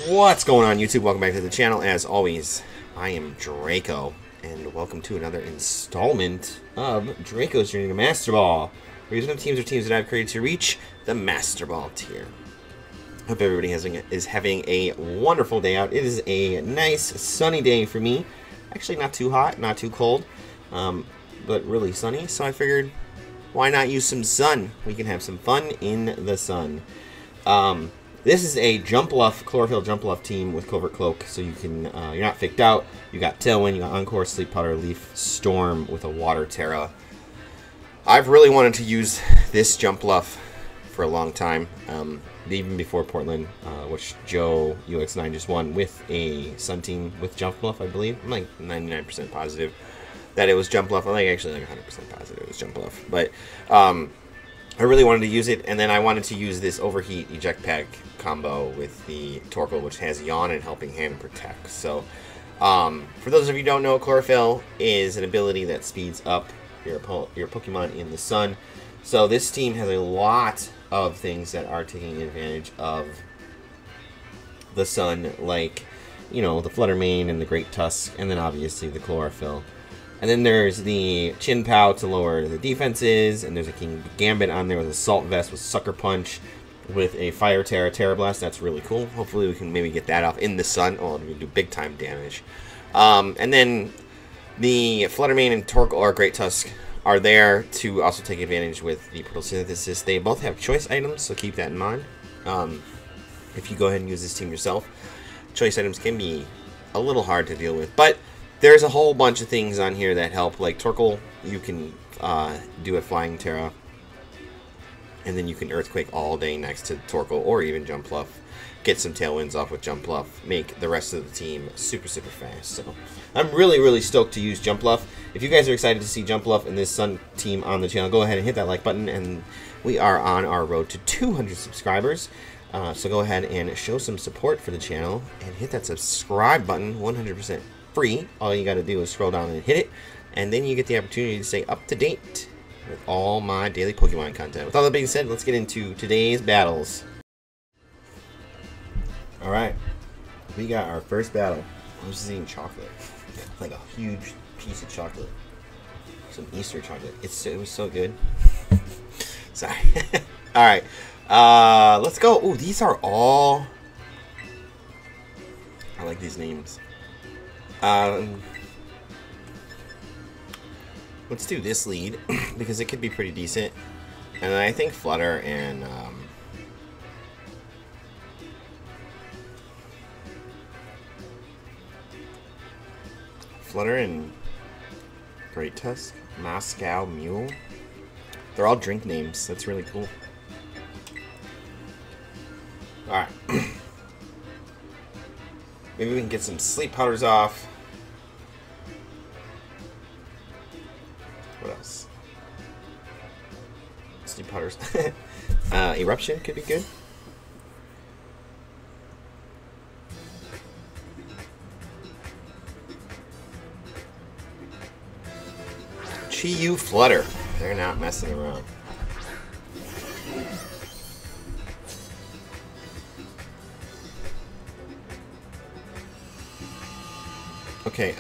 What's going on, YouTube? Welcome back to the channel. As always, I am Draco, and welcome to another installment of Draco's Journey to Master Ball. We're using teams that I've created to reach the Master Ball tier. Hope everybody is having a wonderful day out. It is a nice sunny day for me. Actually, not too hot, not too cold, but really sunny. So I figured, why not use some sun? We can have some fun in the sun. This is a Jumpluff, Chlorophyll Jumpluff team with Covert Cloak, so you can, you're not faked out. You got Tailwind, you got Encore, Sleep Powder, Leaf Storm with a Water Terra. I've really wanted to use this Jumpluff for a long time, even before Portland, which Joe UX9 just won with a Sun team with Jumpluff, I believe. I'm like 99% positive that it was Jumpluff. I'm like actually like 100% positive it was Jumpluff, but I really wanted to use it, and then I wanted to use this Overheat Eject Pack combo with the Torkoal, which has Yawn and Helping Hand and Protect. So, for those of you who don't know, Chlorophyll is an ability that speeds up your Pokemon in the sun. So this team has a lot of things that are taking advantage of the sun, like, you know, the Flutter Mane and the Great Tusk, and then obviously the Chlorophyll. And then there's the Chin Pow to lower the defenses, and there's a King Gambit on there with Assault Vest with Sucker Punch with a Fire Terra, Terra Blast. That's really cool. Hopefully we can maybe get that off in the sun. Oh, it'll do big time damage. And then the Flutter Mane and Torkoal or Great Tusk are there to also take advantage with the Photosynthesis. They both have choice items, so keep that in mind. If you go ahead and use this team yourself, choice items can be a little hard to deal with, but there's a whole bunch of things on here that help. Like Torkoal, you can do a Flying Terra, and then you can Earthquake all day next to Torkoal, or even Jumpluff. Get some Tailwinds off with Jumpluff. Make the rest of the team super, super fast. So I'm really, really stoked to use Jumpluff. If you guys are excited to see Jumpluff and this Sun team on the channel, go ahead and hit that like button, and we are on our road to 200 subscribers. So go ahead and show some support for the channel, and hit that subscribe button, 100% free. All you got to do is scroll down and hit it, and then you get the opportunity to stay up to date with all my daily Pokemon content. With all that being said, let's get into today's battles. Alright, we got our first battle. I'm just eating chocolate. Like a huge piece of chocolate. Some Easter chocolate. It was so good. Sorry. Alright, let's go. Ooh, these are all... I like these names. Let's do this lead because it could be pretty decent, and then I think Flutter and Great Tusk, Moscow Mule. They're all drink names. That's really cool. All right. Maybe we can get some sleep powders off. What else? Sleep powders. Eruption could be good. Chi-Yu Flutter. They're not messing around. Okay,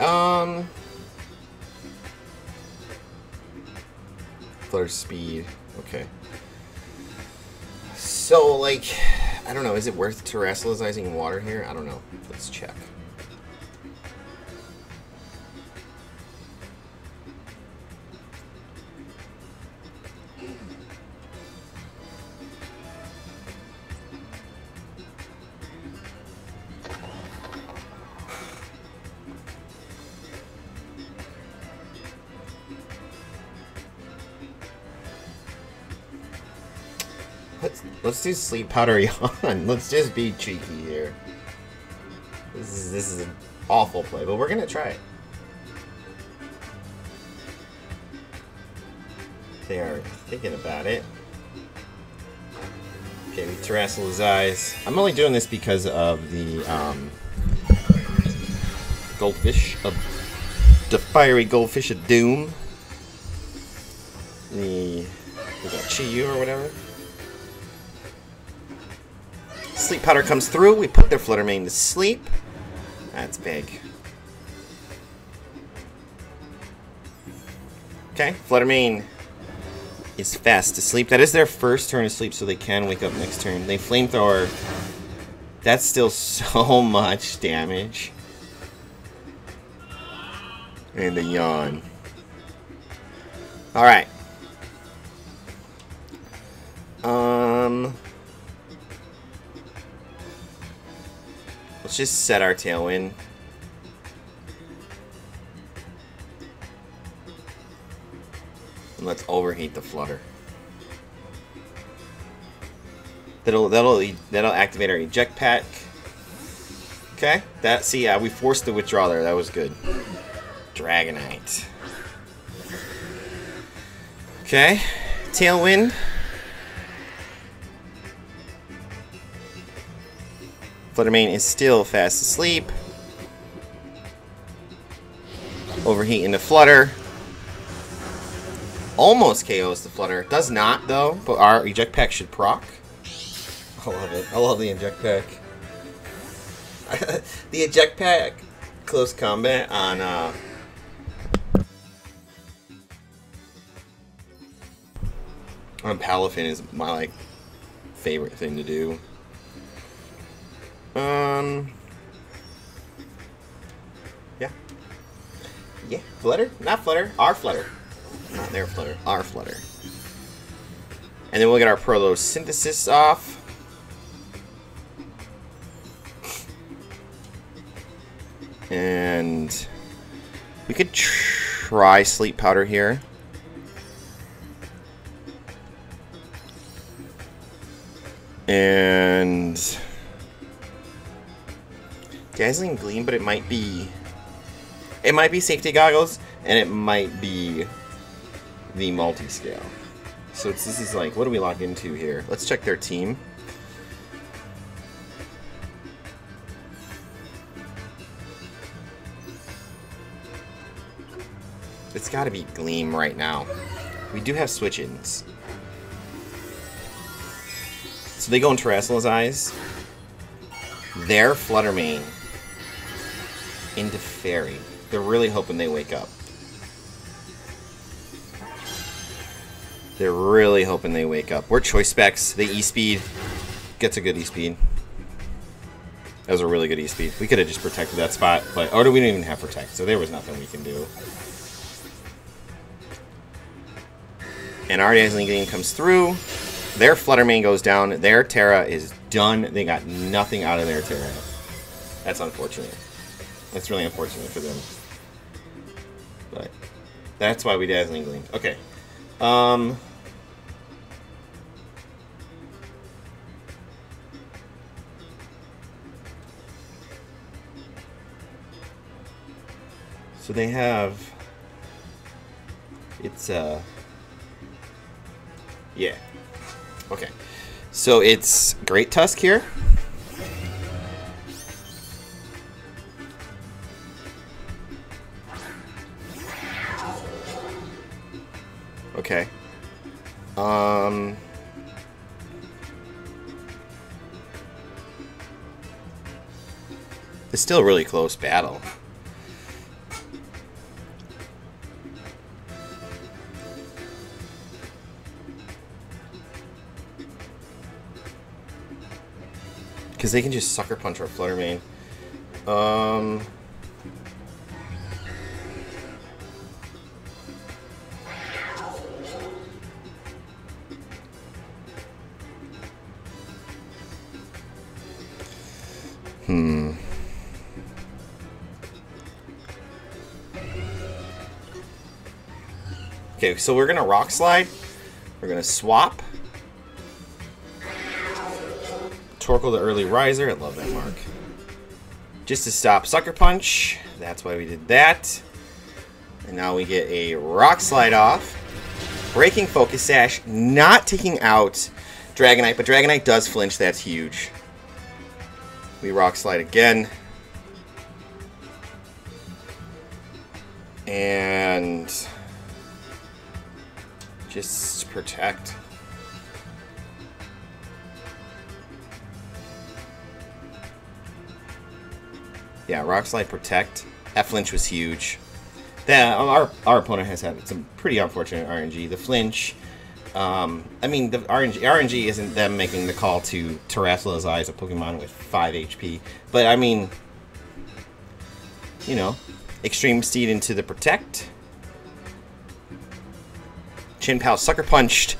Flutter speed, okay. So, like, I don't know, is it worth terrestrializing water here? I don't know. Let's check. Let's do Sleep Powder Yawn. Let's just be cheeky here. This is an awful play, but we're gonna try it. They are thinking about it. Okay, we terrestrial his eyes. I'm only doing this because of the Goldfish of the Fiery Goldfish of Doom. Was that Chi-Yu or whatever? Sleep Powder comes through. We put their Flutter Mane to sleep. That's big. Okay, Flutter Mane is fast asleep. That is their first turn of sleep, so they can wake up next turn. They Flamethrower. That's still so much damage. And a yawn. Alright. Let's just set our Tailwind. And let's overheat the Flutter. That'll activate our Eject Pack. Okay, we forced the withdrawal there. That was good. Dragonite. Okay, Tailwind. Flutter Mane is still fast asleep. Overheat into Flutter. Almost KOs the Flutter. Does not, though, but our Eject Pack should proc. I love it. I love the Eject Pack. The Eject Pack close combat on Palafin is my favorite thing to do. Yeah, Flutter? Not Flutter. Our Flutter. Not their Flutter. Our Flutter. And then we'll get our Protosynthesis off. And we could try Sleep Powder here. And Dazzling Gleam, but it might be Safety Goggles, and it might be the multi-scale. So this is like, what do we lock into here? Let's check their team. It's got to be Gleam right now. We do have switch-ins. So they go in Terrasilize. Their Flutter Mane into Fairy. They're really hoping they wake up. They're really hoping they wake up. We're Choice Specs. The E-Speed gets a good E-Speed. That was a really good E-Speed. We could have just protected that spot, but we didn't even have Protect, so there was nothing we can do. And our Dazzling Gleam comes through. Their Flutter Mane goes down. Their Terra is done. They got nothing out of their Terra. That's unfortunate. That's really unfortunate for them. But that's why we Dazzling Gleam. Okay. So they have... It's, yeah. Okay. So it's Great Tusk here. Okay. It's still a really close battle. Because they can just Sucker Punch our Flutter Mane. Okay, so we're going to Rock Slide. We're going to swap. Torkoal the early riser. I love that mark. Just to stop Sucker Punch. That's why we did that. And now we get a Rock Slide off. Breaking Focus Sash. Not taking out Dragonite, but Dragonite does flinch. That's huge. We Rock Slide again. And just protect. Yeah, Rock Slide Protect. That flinch was huge. Our opponent has had some pretty unfortunate RNG. The flinch. I mean, the RNG isn't them making the call to Terrasilize a Pokemon with 5 HP. But, I mean, you know, Extreme Steed into the Protect. Chin-Pow Sucker Punched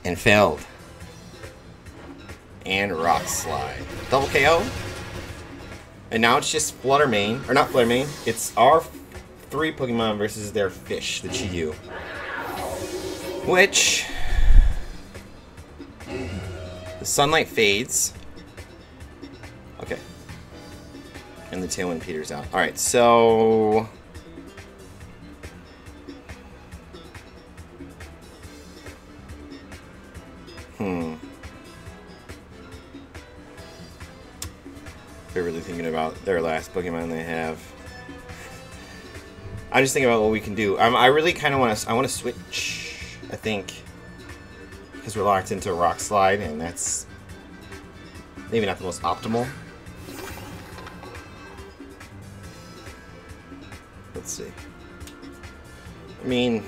and failed. And Rock Slide. Double KO. And now it's just Flutter Mane. Or not Flutter Mane. It's our 3 Pokemon versus their fish, the Chi-Yu. Which... the sunlight fades. Okay. And the Tailwind peters out. Alright, so... They're really thinking about their last Pokemon they have. I just think about what we can do. I really kind of want to... I want to switch, I think. Because we're locked into a Rock Slide, and that's maybe not the most optimal. Let's see. I mean...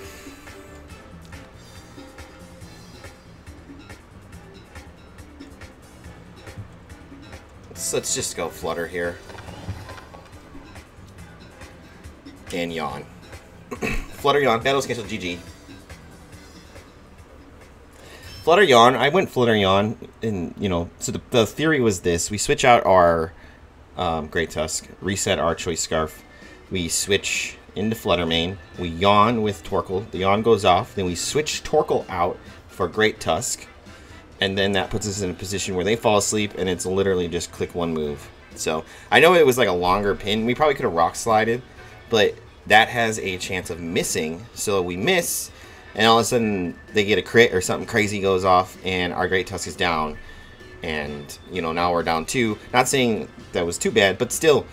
let's just go Flutter here. And Yawn. Flutter, Yawn. Battle schedule, GG. Flutter, Yawn. I went Flutter, Yawn. And, you know, so the theory was this. We switch out our Great Tusk. Reset our Choice Scarf. We switch into Flutter Mane. We Yawn with Torkoal. The Yawn goes off. Then we switch Torkoal out for Great Tusk. And then that puts us in a position where they fall asleep, and it's literally just click one move. So, I know it was like a longer pin. We probably could have Rock Slided, but that has a chance of missing. So we miss, and all of a sudden they get a crit or something crazy goes off, and our Great Tusk is down. And, you know, now we're down 2. Not saying that was too bad, but still,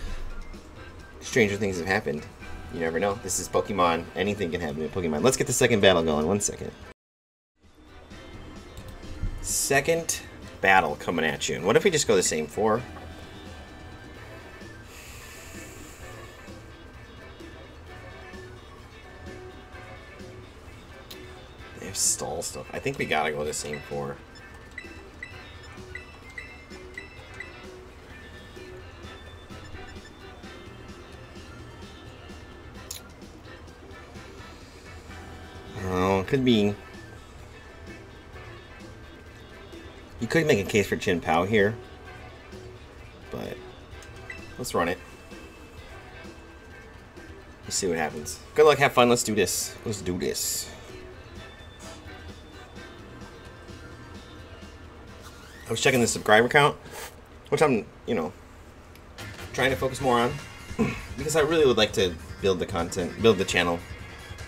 stranger things have happened. You never know. This is Pokemon. Anything can happen in Pokemon. Let's get the second battle going. 1 second. Second battle coming at you. And what if we just go the same 4? They have stall stuff. I think we gotta go the same 4. I don't know. It could be... you could make a case for Chin-Pow here, but let's run it. Let's see what happens. Good luck, have fun, let's do this. Let's do this. I was checking the subscriber count, which I'm, you know, trying to focus more on, because I really would like to build the content, build the channel.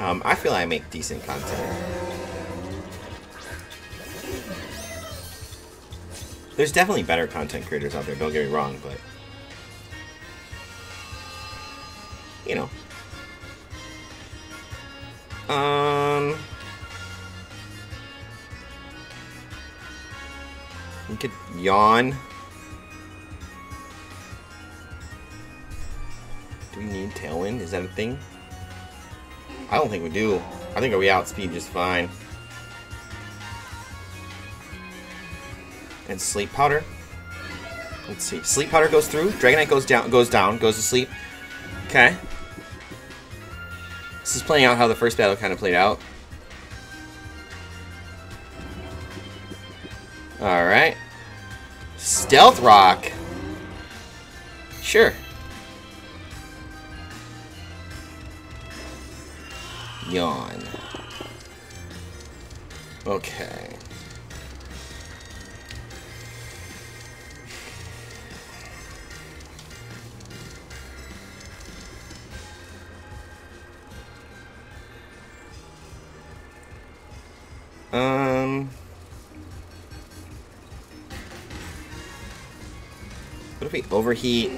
I feel I make decent content. There's definitely better content creators out there, don't get me wrong, but... you know. We could Yawn. Do we need Tailwind? Is that a thing? I don't think we do. I think we outspeed just fine. And Sleep Powder. Let's see. Sleep Powder goes through. Dragonite goes down, goes to sleep. Okay. This is playing out how the first battle kind of played out. Alright. Stealth Rock. Sure. Yawn. Okay. What if we overheat?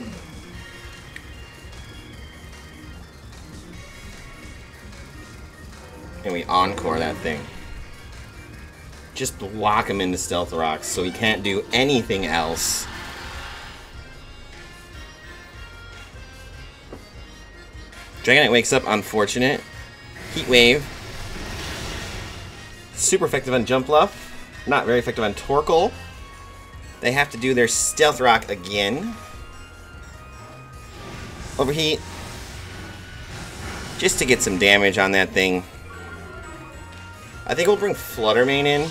And we encore that thing. Just lock him into Stealth Rocks so he can't do anything else. Dragonite wakes up, unfortunate. Heat Wave. Super effective on Jumpluff. Not very effective on Torkoal. They have to do their Stealth Rock again. Overheat. Just to get some damage on that thing. I think we'll bring Flutter Mane in.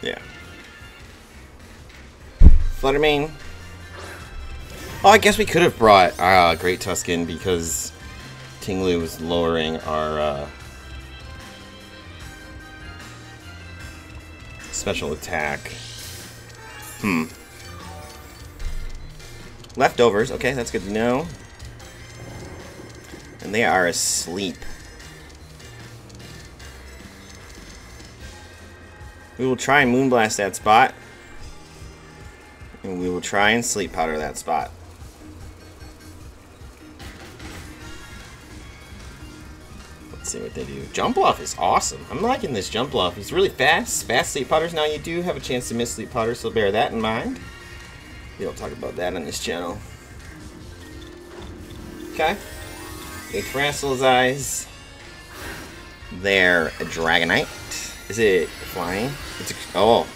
Yeah. Flutter Mane. Oh, I guess we could have brought Great Tusk in because Tinglu was lowering our special attack. Leftovers. Okay, that's good to know. And they are asleep. We will try and Moonblast that spot. And we will try and Sleep Powder that spot. Let's see what they do. Jumpluff is awesome. I'm liking this Jumpluff. He's really fast. Fast Sleep Powders. Now you do have a chance to miss Sleep Powder, so bear that in mind. We don't talk about that on this channel. Okay. They Terrasilize. They're a Dragonite. Is it flying? It's a, oh.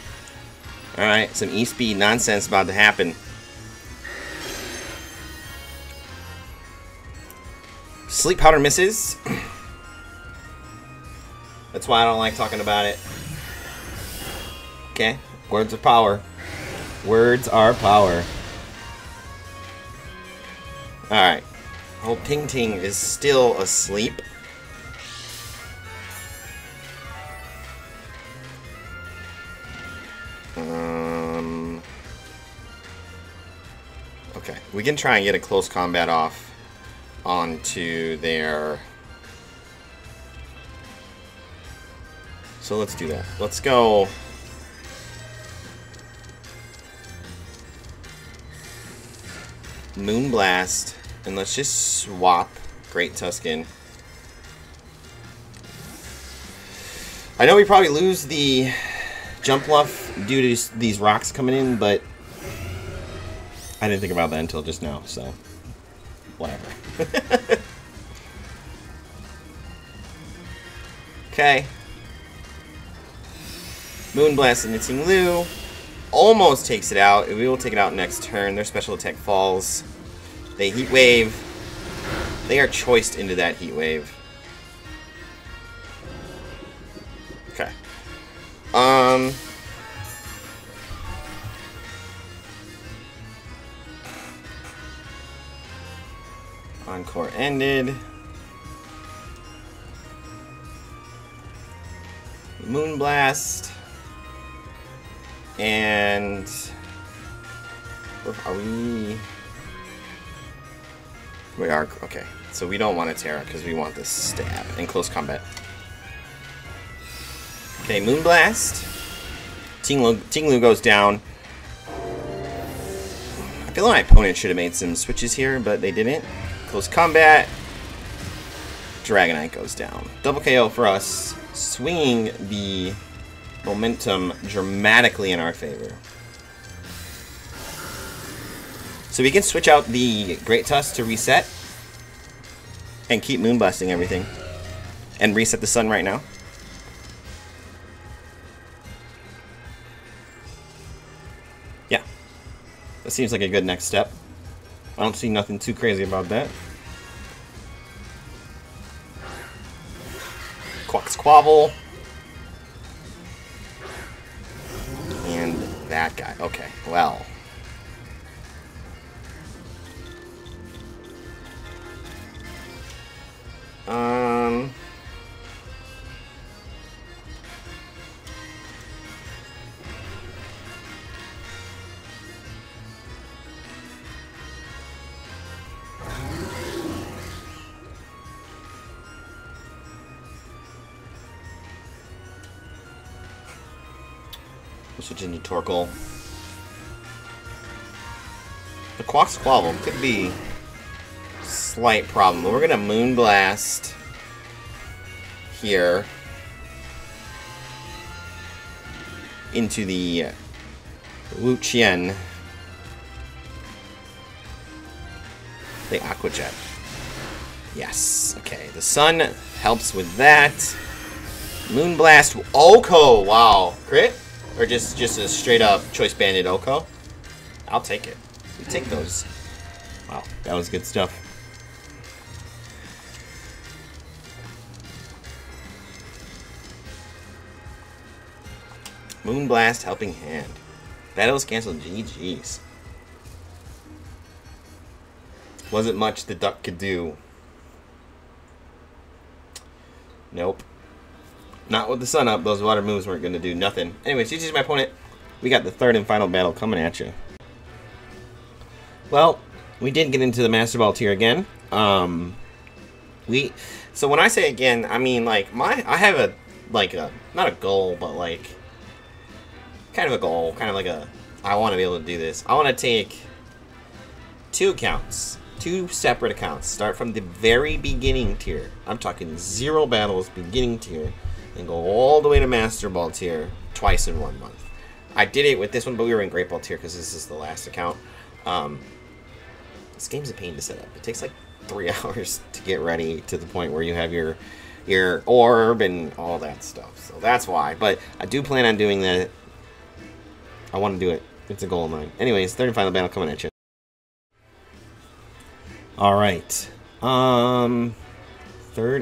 Alright, some E-Speed nonsense about to happen. Sleep Powder misses. That's why I don't like talking about it. Okay, words are power. Words are power. Alright. Old Ting Ting is still asleep. Okay, we can try and get a close combat off onto their... So let's do that. Let's go... Moonblast, and let's just swap Great Tusk in. I know we probably lose the Jumpluff due to these rocks coming in, but I didn't think about that until just now, so whatever. Okay. Moonblast and Tinglu almost takes it out. We will take it out next turn. Their special attack falls. They Heat Wave. They are choiced into that Heat Wave. Okay. Encore ended. Moonblast. And are we? We are okay. So we don't want to Terra because we want this stab in close combat. Okay, Moonblast. Tinglu goes down. I feel like my opponent should have made some switches here, but they didn't. Close combat. Dragonite goes down. Double KO for us, swinging the momentum dramatically in our favor. So we can switch out the Great Tusk to reset and keep Moonblasting everything and reset the sun right now. Yeah, that seems like a good next step. I don't see nothing too crazy about that. Quaxquavel. And that guy. Okay, well. We'll switch into Torkoal. The Quaxquavel could be a slight problem, but we're gonna Moonblast here. into the Wu Qian. The Aqua Jet. Yes. Okay. The sun helps with that. Moonblast. Oko. Wow. Crit? Or just a straight up Choice Banded Oko? I'll take it. We take those. Wow. That was good stuff. Moonblast Helping Hand. Battles canceled. GG's. Wasn't much the duck could do. Nope. Not with the sun up. Those water moves weren't going to do nothing. Anyways, GG's my opponent. We got the third and final battle coming at you. Well, we did get into the Master Ball tier again. So when I say again, I mean like I have a not a goal, but like kind of a goal, kind of like I want to be able to do this. I want to take 2 accounts. 2 separate accounts. Start from the very beginning tier. I'm talking 0 battles, beginning tier, and go all the way to Master Ball tier twice in 1 month. I did it with this one, but we were in Great Ball tier because this is the last account. This game's a pain to set up. It takes like 3 hours to get ready to the point where you have your orb and all that stuff. So that's why. But I do plan on doing that. I want to do it. It's a goal of mine. Anyways, third and final battle coming at you. Alright. Third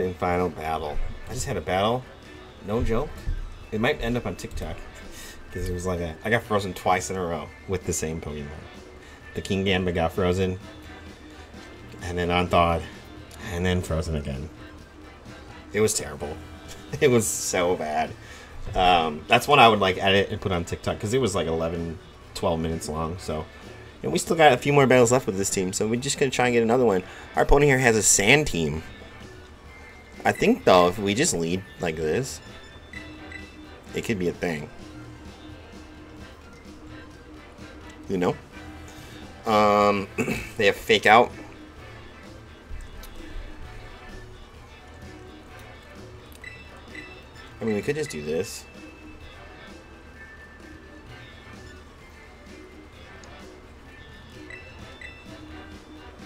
and final battle. I just had a battle. No joke. It might end up on TikTok. Because it was like I got frozen twice in a row with the same Pokemon. The King Gambit got frozen. And then unthawed. And then frozen again. It was terrible. It was so bad. That's one I would like edit and put on TikTok. Because it was like 11, 12 minutes long. So... And we still got a few more battles left with this team, so we're just going to try and get another one. Our opponent here has a sand team. I think, though, if we just lead like this, it could be a thing. You know? They have Fake Out. I mean, we could just do this.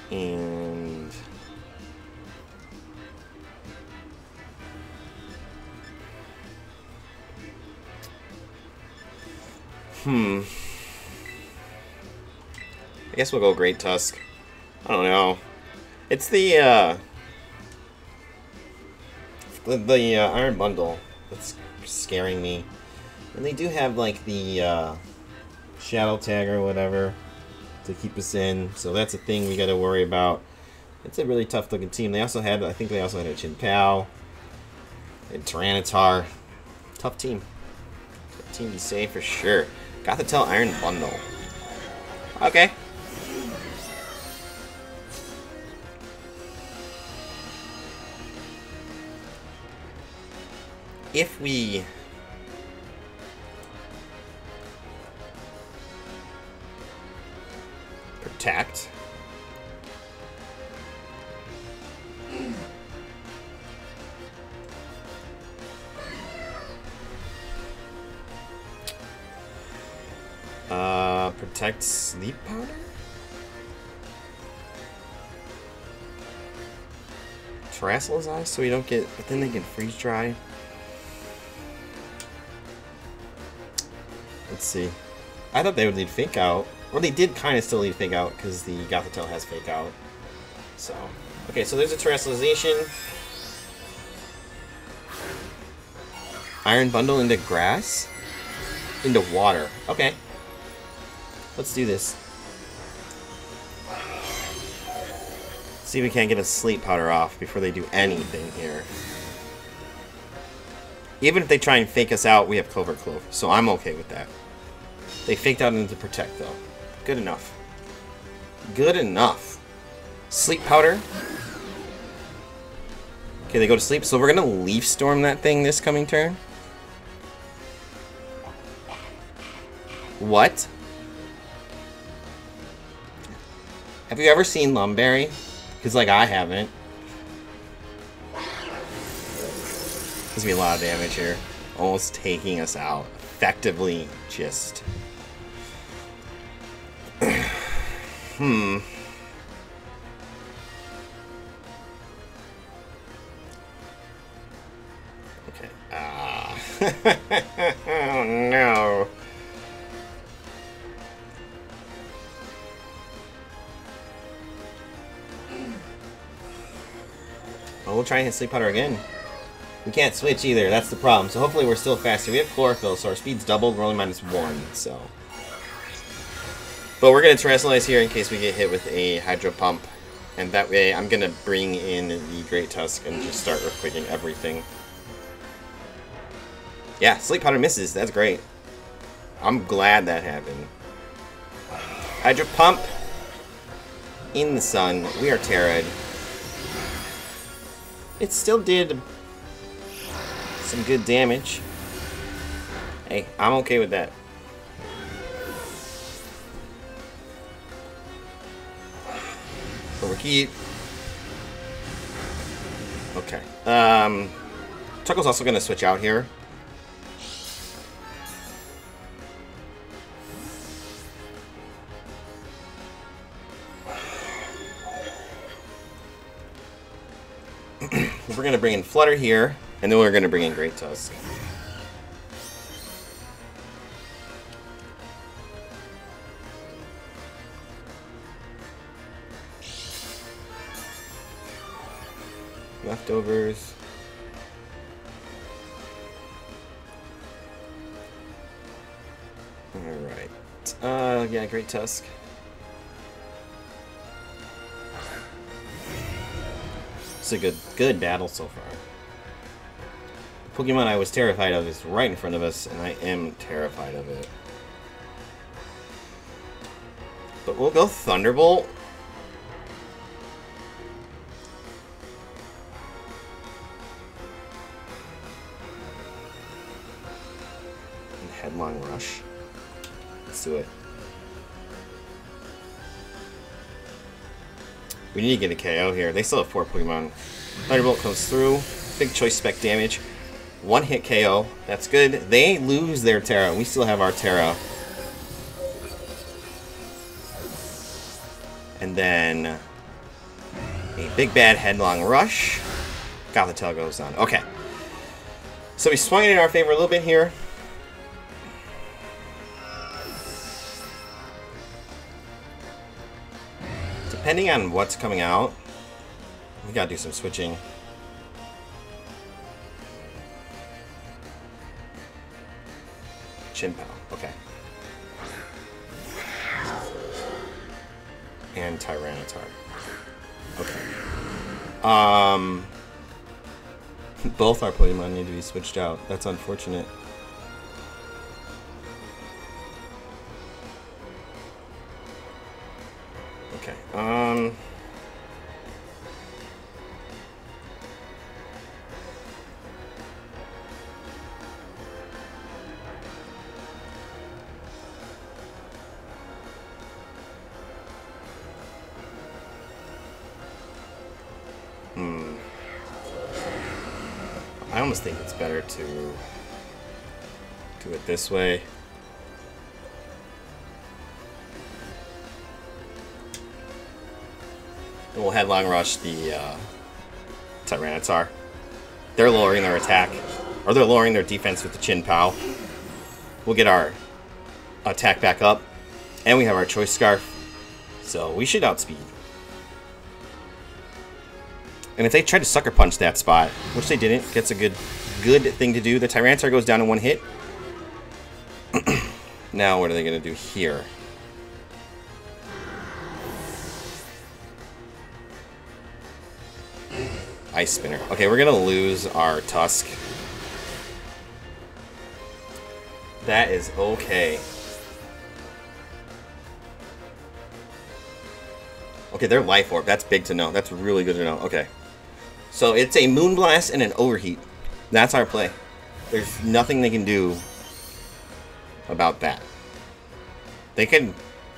And I guess we'll go Great Tusk. I don't know. It's the Iron Bundle that's scaring me. And they do have like the Shadow Tag or whatever to keep us in, so that's a thing we got to worry about. It's a really tough looking team. They also had, I think they also had a Chinpao and Tyranitar. Tough team. Tough team to say for sure. Got to tell Iron Bundle. Okay. If we protect, protect Sleep Powder? Terrassil's Eyes so we don't get, but then they can freeze dry. Let's see. I thought they would lead Fake Out. Well, they did kind of still lead Fake Out because the Gothitelle has Fake Out. So, okay, so there's a Terrestrialization. Iron Bundle into Grass? Into Water. Okay. Let's do this. See if we can't get a Sleep Powder off before they do anything here. Even if they try and fake us out, we have Clover Clove, so I'm okay with that. They faked out into Protect, though. Good enough. Good enough. Sleep Powder. Okay, they go to sleep, so we're going to Leaf Storm that thing this coming turn. What? Have you ever seen Lumberry? Because, like, I haven't. There's going to be a lot of damage here. Almost taking us out. effectively just... Okay. Oh, no. Well, we'll try and hit Sleep Powder again. We can't switch either, that's the problem. So hopefully we're still faster. We have Chlorophyll, so our speed's doubled. We're only -1, so... But we're going to Terrestrialize here in case we get hit with a Hydro Pump. And that way I'm going to bring in the Great Tusk and just start Earthquaking everything. Yeah, Sleep Powder misses. That's great. I'm glad that happened. Hydro Pump. In the sun. We are Terra'd. It still did some good damage. Hey, I'm okay with that. Overheat. Okay. Torkoal's also going to switch out here. We're going to bring in Flutter here, and then we're going to bring in Great Tusk. Leftovers. Alright. Yeah, Great Tusk. It's a good battle so far. The Pokemon I was terrified of is right in front of us, and I am terrified of it. But we'll go Thunderbolt. And Headlong Rush. Let's do it. We need to get a KO here. They still have 4 Pokemon. Thunderbolt comes through. Big choice spec damage. 1 hit KO. That's good. They lose their Terra. We still have our Terra. And then a big bad Headlong Rush. Gothitelle goes down. Okay. So we swung it in our favor a little bit here. Depending on what's coming out, we gotta do some switching. Chin Pow, okay. And Tyranitar. Okay. Both our Pokemon need to be switched out. That's unfortunate. Okay. I almost think it's better to do it this way. And we'll Headlong Rush the Tyranitar. They're lowering their attack, or they're lowering their defense with the Chin Pow. We'll get our attack back up, and we have our Choice Scarf, so we should outspeed. And if they try to Sucker Punch that spot, which they didn't, gets a good thing to do. The Tyranitar goes down in 1 hit. Now what are they going to do here? Ice Spinner. Okay, we're going to lose our Tusk. That is okay. Okay, they're Life Orb. That's big to know. That's really good to know. Okay. So it's a Moonblast and an Overheat. That's our play. There's nothing they can do about that. They can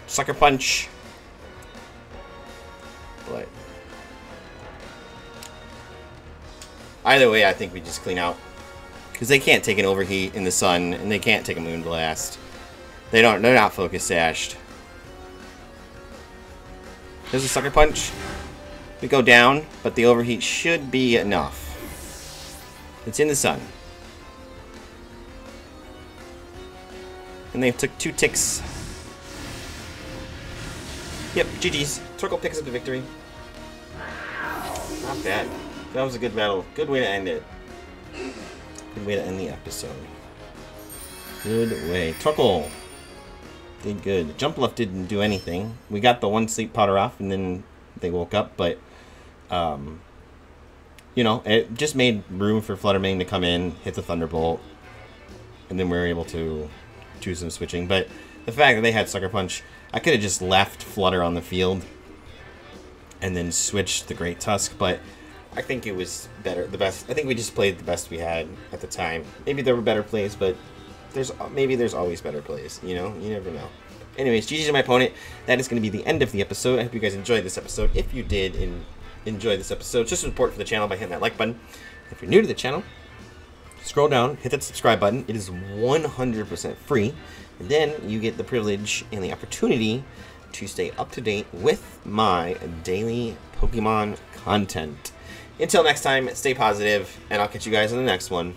Sucker Punch, but either way, I think we just clean out. Because they can't take an overheat in the sun, and they can't take a moonblast. They're not focus sashed. There's a sucker punch. We go down, but the overheat should be enough. It's in the sun. And they took 2 ticks. Yep, GG's. Torkoal picks up the victory. Not bad. That was a good battle. Good way to end it. Good way to end the episode. Good way. Torkoal did good. Jumpluff didn't do anything. We got the 1 sleep powder off, and then they woke up, but you know, it just made room for Flutter to come in, hit the Thunderbolt, and then we were able to do some switching. But the fact that they had Sucker Punch, I could have just left Flutter on the field and then switched the Great Tusk, but I think it was better, the best. I think we just played the best we had at the time. Maybe there were better plays, but maybe there's always better plays, you know? You never know. Anyways, GG to my opponent. That is going to be the end of the episode. I hope you guys enjoyed this episode. If you did enjoy this episode, just support for the channel by hitting that like button. If you're new to the channel, scroll down, hit that subscribe button. It is 100% free. And then you get the privilege and the opportunity to stay up to date with my daily Pokemon content. Until next time, stay positive, and I'll catch you guys in the next one.